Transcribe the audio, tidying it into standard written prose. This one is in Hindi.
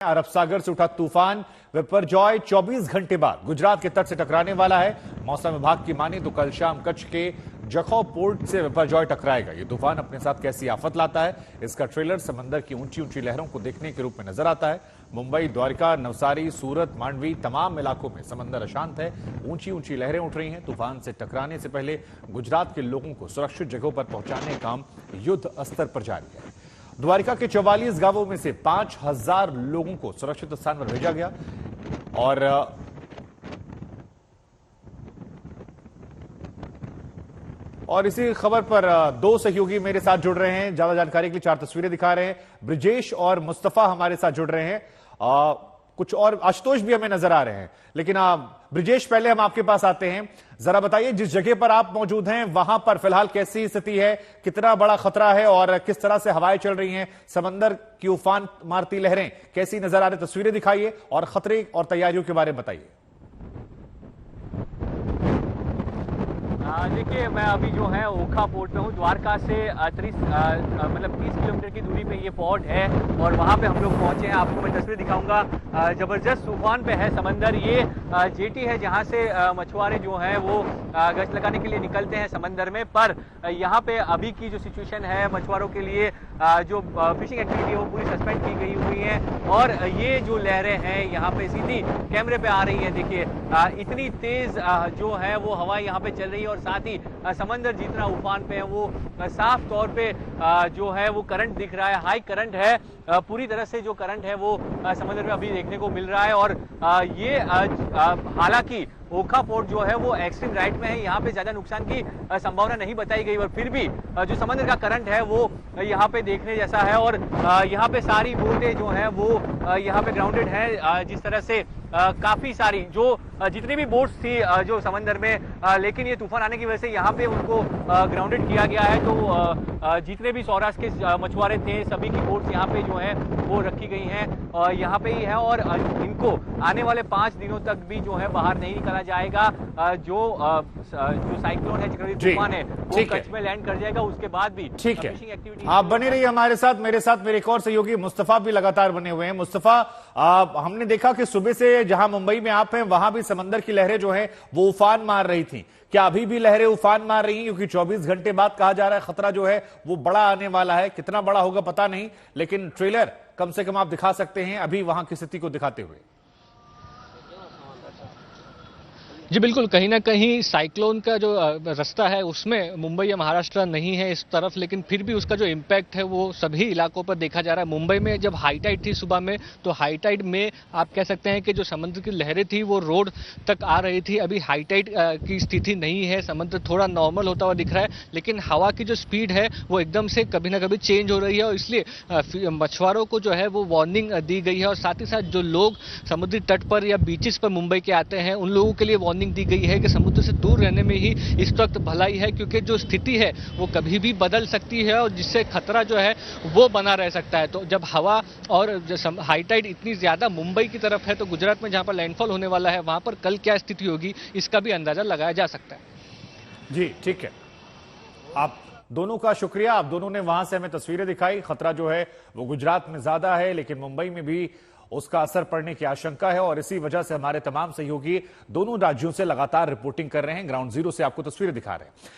अरब सागर से उठा तूफान विपरजॉय 24 घंटे बाद गुजरात के तट से टकराने वाला है। मौसम विभाग की माने तो कल शाम कच्छ के जखौ पोर्ट से विपरजॉय टकराएगा। ये तूफान अपने साथ कैसी आफत लाता है, इसका ट्रेलर समंदर की ऊंची ऊंची लहरों को देखने के रूप में नजर आता है। मुंबई, द्वारका, नवसारी, सूरत, मांडवी तमाम इलाकों में समंदर अशांत है। ऊंची ऊंची लहरें उठ रही हैं। तूफान से टकराने से पहले गुजरात के लोगों को सुरक्षित जगहों पर पहुंचाने का काम युद्ध स्तर पर जारी है। द्वारिका के 44 गांवों में से 5000 लोगों को सुरक्षित स्थान पर भेजा गया। और इसी खबर पर दो सहयोगी मेरे साथ जुड़ रहे हैं। ज्यादा जानकारी के लिए चार तस्वीरें दिखा रहे हैं। ब्रिजेश और मुस्तफा हमारे साथ जुड़ रहे हैं। कुछ और आशुतोष भी हमें नजर आ रहे हैं। लेकिन ब्रिजेश, पहले हम आपके पास आते हैं। जरा बताइए, जिस जगह पर आप मौजूद हैं वहां पर फिलहाल कैसी स्थिति है, कितना बड़ा खतरा है और किस तरह से हवाएं चल रही हैं, समंदर की उफान मारती लहरें कैसी नजर आ रही, तस्वीरें दिखाइए और खतरे और तैयारियों के बारे में बताइए। देखिए, मैं अभी जो है ओखा पोर्ट में हूँ। द्वारका से 30 किलोमीटर की दूरी पे ये पोर्ट है और वहाँ पे हम लोग पहुँचे हैं। आपको मैं तस्वीर दिखाऊंगा। ज़बरदस्त तूफान पे है समंदर। ये जेटी है जहाँ से मछुआरे जो हैं वो गश्त लगाने के लिए निकलते हैं समंदर में। पर यहाँ पे अभी की जो सिचुएशन है, मछुआरों के लिए जो फिशिंग एक्टिविटी है वो पूरी सस्पेंड की गई हुई है। और ये जो लहरें हैं यहाँ पे सीधी कैमरे पे आ रही है। देखिए, इतनी तेज जो है वो हवा यहाँ पे चल रही है और साथ ही समंदर जितना उफान पे है वो साफ तौर पे जो है वो करंट दिख रहा है। हाई करंट है, पूरी तरह से जो करंट है वो समंदर में अभी देखने को मिल रहा है। और ये हालांकि ओखा पोर्ट जो है वो एक्सट्रीम राइट में है, यहाँ पे ज्यादा नुकसान की संभावना नहीं बताई गई। और फिर भी जो समंदर का करंट है वो यहाँ पे देखने जैसा है। और यहाँ पे सारी बोटें जो है वो यहाँ पे ग्राउंडेड है। जिस तरह से काफी सारी जो जितनी भी बोट्स थी जो समंदर में, लेकिन ये तूफान आने की वजह से यहाँ पे उनको ग्राउंडेड किया गया है। तो जितने भी सौराष्ट्र के मछुआरे थे सभी की बोट्स यहाँ पे जो है वो रखी गई हैं यहाँ पे ही है। और इनको आने वाले 5 दिनों तक भी जो है बाहर नहीं निकाला जाएगा। जो साइक्लोन है, चक्रवाती तूफान है, वो कच्छ में लैंड कर जाएगा। उसके बाद भी ठीक है, आप बने रहिए हमारे साथ। मेरे साथ मेरे एक और सहयोगी मुस्तफा भी लगातार बने हुए हैं। मुस्तफा, हमने देखा कि सुबह से जहां मुंबई में आप हैं वहां भी समंदर की लहरें जो हैं वो उफान मार रही थी। क्या अभी भी लहरें उफान मार रही हैं? क्योंकि 24 घंटे बाद कहा जा रहा है खतरा जो है वो बड़ा आने वाला है। कितना बड़ा होगा पता नहीं, लेकिन ट्रेलर कम से कम आप दिखा सकते हैं अभी वहां की स्थिति को दिखाते हुए। जी बिल्कुल, कहीं ना कहीं साइक्लोन का जो रास्ता है उसमें मुंबई या महाराष्ट्र नहीं है इस तरफ, लेकिन फिर भी उसका जो इम्पैक्ट है वो सभी इलाकों पर देखा जा रहा है। मुंबई में जब हाई टाइड थी सुबह में, तो हाई टाइड में आप कह सकते हैं कि जो समुद्र की लहरें थी वो रोड तक आ रही थी। अभी हाई टाइड की स्थिति नहीं है, समुद्र थोड़ा नॉर्मल होता हुआ दिख रहा है, लेकिन हवा की जो स्पीड है वो एकदम से कभी ना कभी चेंज हो रही है। और इसलिए मछुआरों को जो है वो वार्निंग दी गई है। और साथ ही साथ जो लोग समुद्री तट पर या बीचेस पर मुंबई के आते हैं उन लोगों के लिए वार्निंग दी गई है कि समुद्र से दूर रहने में ही इस वक्त भलाई है, क्योंकि जो स्थिति है वो कभी भी बदल सकती है और जिससे खतरा जो है वो बना रह सकता है। तो जब हवा और हाई टाइड इतनी ज्यादा मुंबई की तरफ है, तो गुजरात में जहां पर लैंडफॉल होने वाला है वहां पर कल क्या स्थिति होगी इसका भी अंदाजा लगाया जा सकता है। जी ठीक है, आप दोनों का शुक्रिया। आप दोनों ने वहां से हमें तस्वीरें दिखाई। खतरा जो है वो गुजरात में ज्यादा है, लेकिन मुंबई में भी उसका असर पड़ने की आशंका है। और इसी वजह से हमारे तमाम सहयोगी दोनों राज्यों से लगातार रिपोर्टिंग कर रहे हैं, ग्राउंड जीरो से आपको तस्वीरें दिखा रहे हैं।